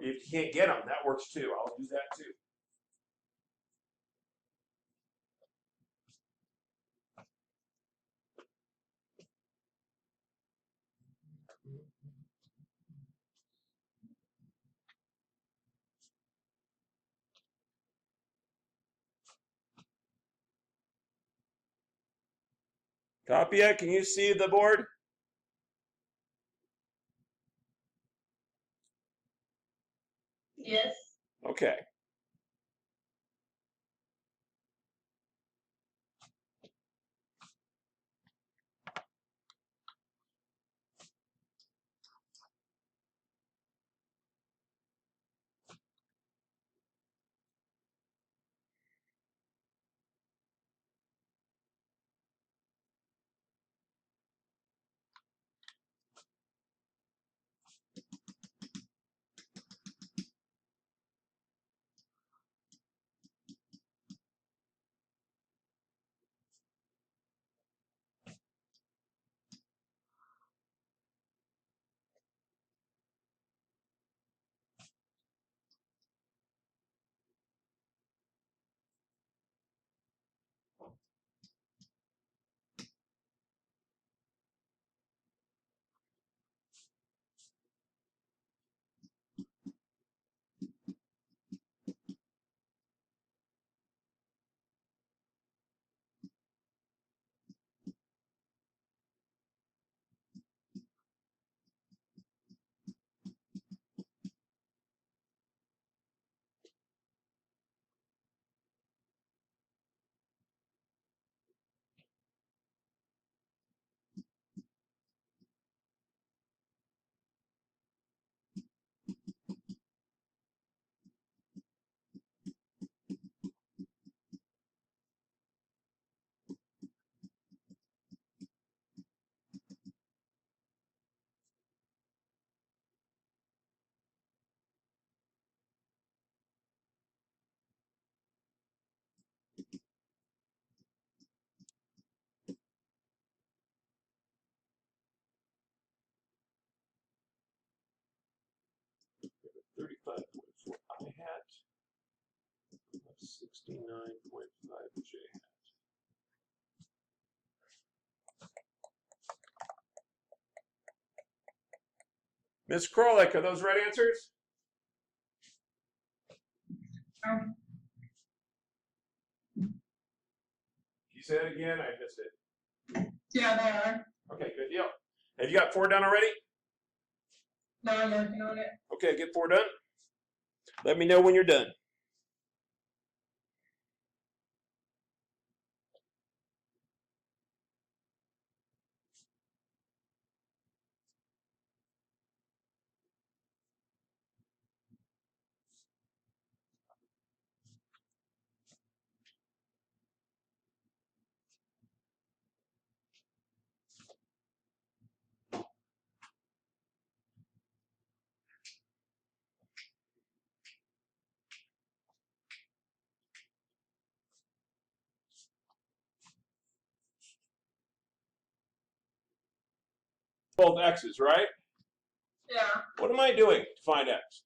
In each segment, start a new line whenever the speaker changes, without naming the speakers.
if you can't get them, that works too. I'll do that too. Copy it? Can you see the board?
Yes.
Okay. .4 I hat, 69.5 J hat. Ms. Krolik, are those right answers? You say it again? I missed it.
Yeah, they are.
Okay, good deal. Have you got 4 done already?
No, I'm working on it.
Okay, get 4 done. Let me know when you're done. Both x's, right?
Yeah.
What am I doing to find x?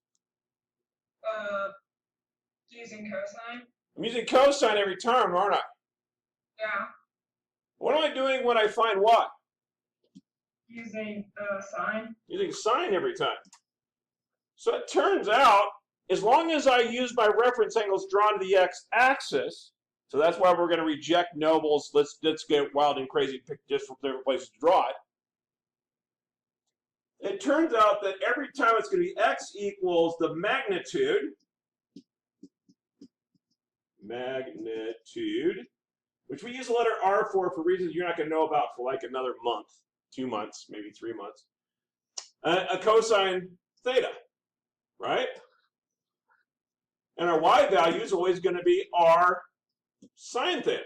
Using cosine.
I'm using cosine every term, aren't I?
Yeah.
What am I doing when I find y?
Using sine.
Using sine every time. So it turns out, as long as I use my reference angles drawn to the x-axis, so that's why we're going to reject nobles. Let's get wild and crazy, pick different places to draw it. It turns out that every time it's going to be x equals the magnitude, which we use the letter r for reasons you're not going to know about for like another month, 2 months, maybe 3 months. A cosine theta, right? And our y value is always going to be r sine theta.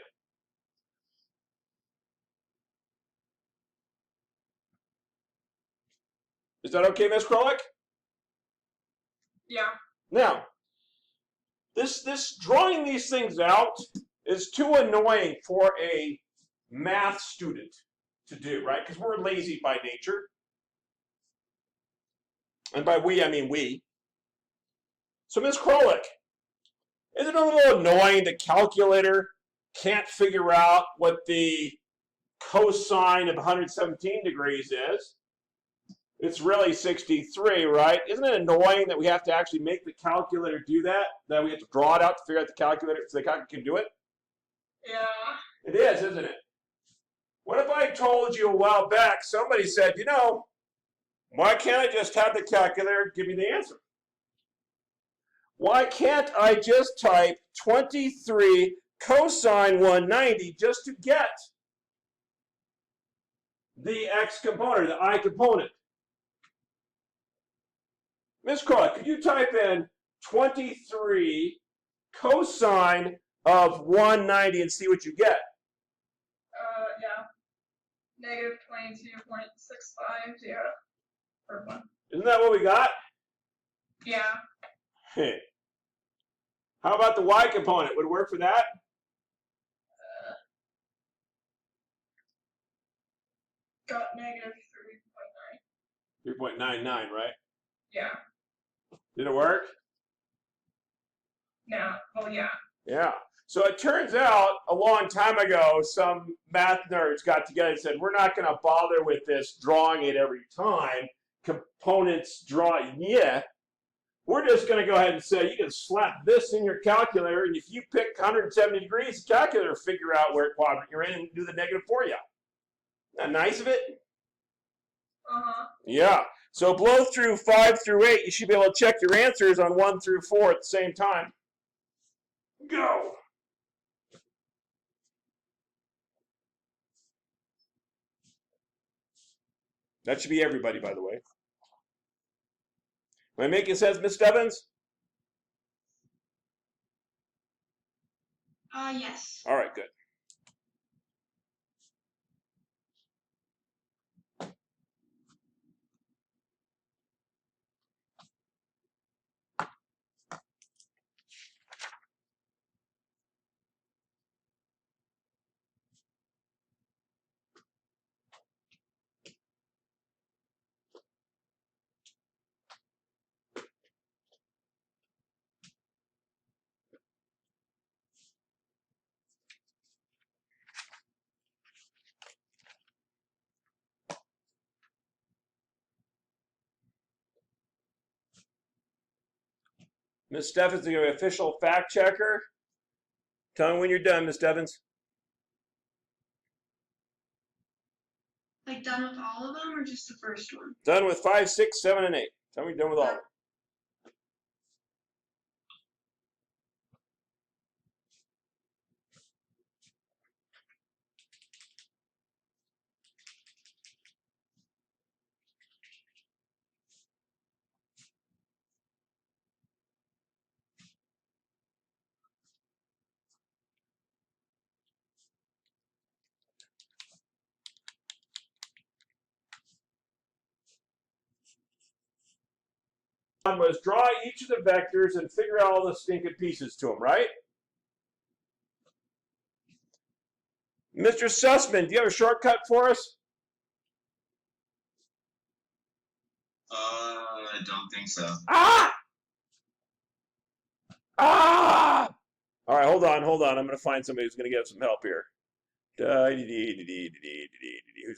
Is that okay, Ms. Krolik?
Yeah.
Now, this drawing these things out is too annoying for a math student to do, right? Because we're lazy by nature. And by we, I mean we. So Ms. Krolik, isn't it a little annoying the calculator can't figure out what the cosine of 117 degrees is? It's really 63, right? Isn't it annoying that we have to actually make the calculator do that? That we have to draw it out to figure out the calculator so the calculator can do it?
Yeah.
It is, isn't it? What if I told you a while back, somebody said, you know, why can't I just have the calculator give me the answer? Why can't I just type 23 cosine 190 just to get the x component, the I component? Ms. Krolik, could you type in 23 cosine of 190 and see what you get?
Yeah. Negative 22.650 per 1.
Isn't that what we got?
Yeah.
How about the y component? Would it work for that?
Got negative 3.9.
3.99, right?
Yeah.
Did it work?
No. Well, yeah.
Yeah. So it turns out a long time ago, some math nerds got together and said, we're not going to bother with this drawing it every time. Components draw, yeah. We're just going to go ahead and say you can slap this in your calculator, and if you pick 170 degrees, the calculator will figure out where quadrant you're in and do the negative for you. Isn't that nice of it?
Uh-huh.
Yeah. So blow through 5 through 8. You should be able to check your answers on 1 through 4 at the same time. Go. That should be everybody, by the way. Am I making sense, Ms. Stebbins?
Yes.
All right, good. Ms. Stebbins, your official fact checker. Tell me when you're done, Ms. Stebbins.
Like done with all of them or just the first one?
Done with 5, 6, 7, and 8. Tell me you're done with all of them. Was draw each of the vectors and figure out all the stinking pieces to them, right? Mr. Sussman, do you have a shortcut for us?
I don't think so.
Ah! Ah! All right, hold on. I'm going to find somebody who's going to give us some help here. Who's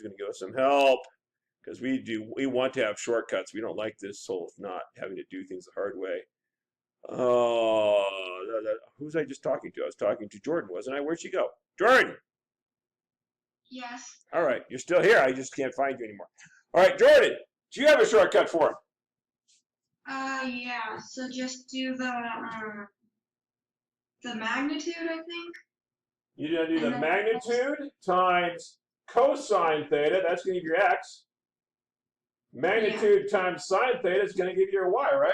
going to give us some help? Because we want to have shortcuts. We don't like this whole not having to do things the hard way. Who was I just talking to? I was talking to Jordan, wasn't I? Where'd she go? Jordan!
Yes.
All right, you're still here. I just can't find you anymore. All right, Jordan, do you have a shortcut for him?
Yeah. So just do the magnitude, I think.
You're going to do the
And then-
magnitude times cosine theta. That's going to give you your x. Magnitude times sine theta is going to give you your y, right?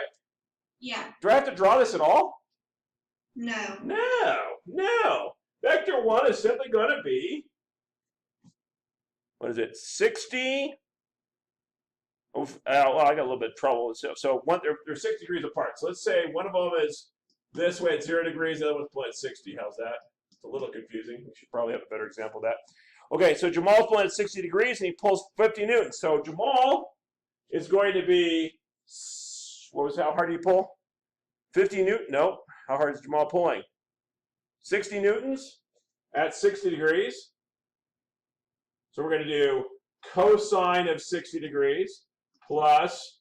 Yeah.
Do I have to draw this at all?
No.
No. Vector 1 is simply going to be, what is it, 60? Oh, well, I got a little bit of trouble. So they're 60 degrees apart. So let's say one of them is this way at 0 degrees, the other one's at 60. How's that? It's a little confusing. We should probably have a better example of that. Okay, so Jamal's pulling at 60 degrees, and he pulls 50 newtons. So Jamal is going to be, how hard do you pull? 50 Newton, no. How hard is Jamal pulling? 60 newtons at 60 degrees. So we're going to do cosine of 60 degrees plus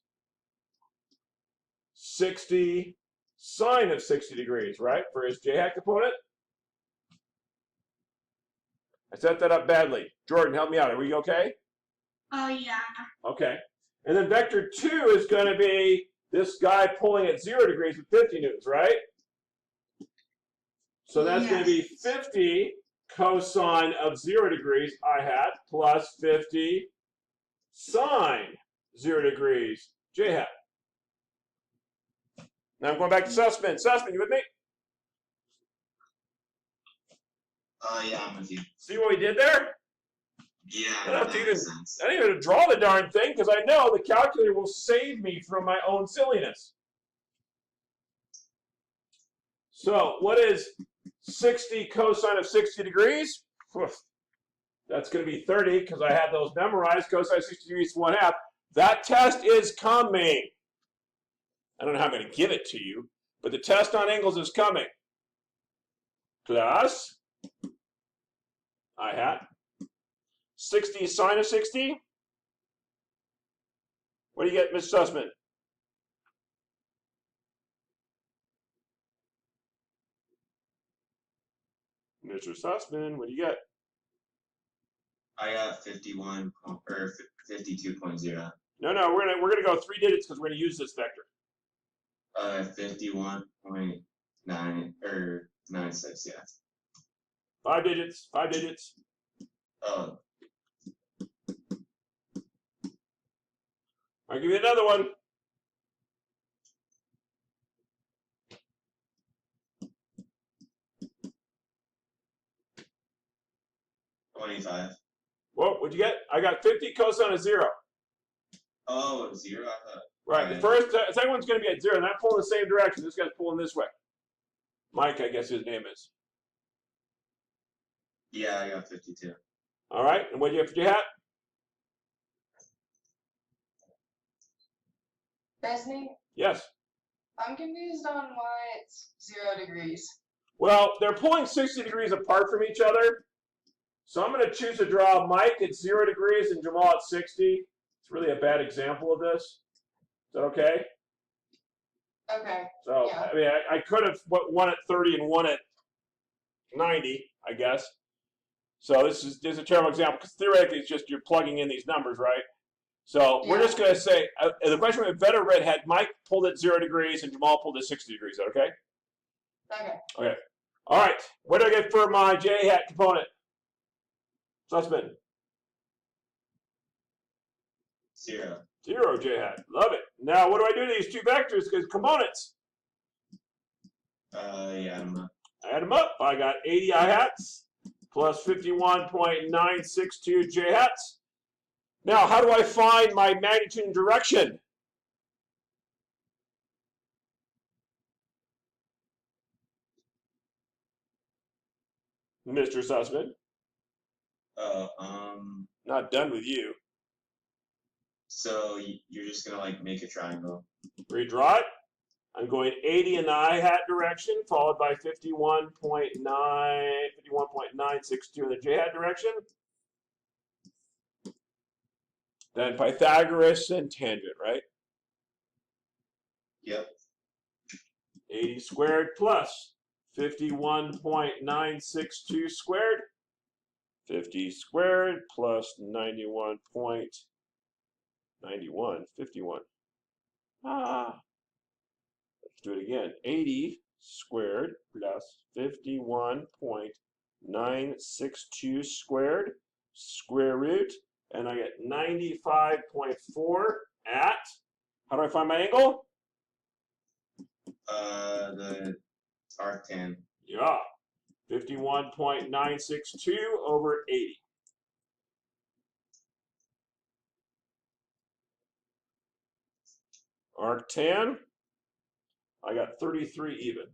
60 sine of 60 degrees, right? For his j-hat component. I set that up badly. Jordan, help me out. Are we okay?
Oh, yeah.
Okay. And then vector 2 is going to be this guy pulling at 0 degrees with 50 newtons, right? So that's going to be 50 cosine of 0 degrees I hat plus 50 sine 0 degrees j hat. Now I'm going back to Sussman. Sussman, you with me?
Yeah, I'm with you.
See what we did there?
Yeah,
I don't have
that
to
makes sense.
I don't even have to draw the darn thing because I know the calculator will save me from my own silliness. So what is 60 cosine of 60 degrees? That's going to be 30 because I had those memorized. Cosine of 60 degrees is 1/2. That test is coming. I don't know how I'm going to give it to you, but the test on angles is coming. Plus I hat 60 sine of 60. What do you get, Ms. Sussman? Mr. Sussman, what do you get?
I got 51 or 52.0.
No, we're gonna go 3 digits because we're gonna use this vector.
51.9 or 96, yeah.
5 digits, 5 digits.
Oh,
I'll give you another one.
$25.
Whoa, what'd you get? I got 50 cosine of 0.
Oh, 0? I thought.
Right, the second one's gonna be at 0, and I'm pulling the same direction. This guy's pulling this way. Mike, I guess his name is.
Yeah, I got 52.
All right, and what do you have for your hat?
Besney,
Yes.
I'm confused on why it's 0 degrees.
Well, they're pulling 60 degrees apart from each other. So I'm going to choose to draw Mike at 0 degrees and Jamal at 60. It's really a bad example of this. Is that okay?
Okay.
So,
Yeah.
I mean, I could have one at 30 and one at 90, I guess. So this is a terrible example because theoretically it's just you're plugging in these numbers, right? So we're just going to say, the question we better read had Mike pulled at 0 degrees and Jamal pulled at 60 degrees. Is that okay?
Okay.
Okay. All right. What do I get for my j-hat component? Sussman.
0.
0 j-hat. Love it. Now, what do I do to these two vectors? Because components.
Yeah,
I add them up. I got 80 I-hats plus 51.962 j-hats. Now, how do I find my magnitude and direction? Mr. Sussman. Not done with you.
So you're just gonna like make a triangle.
Redraw it. I'm going 80 in the I-hat direction, followed by 51.962 in the j-hat direction. Then Pythagoras and tangent, right?
Yep.
80 squared plus 51.962 squared. 50 squared plus 91.91, 51. Let's do it again. 80 squared plus 51.962 squared, square root, and I get 95.4 at, how do I find my angle?
The arctan.
Yeah, 51.962 over 80. Arctan, I got 33 even.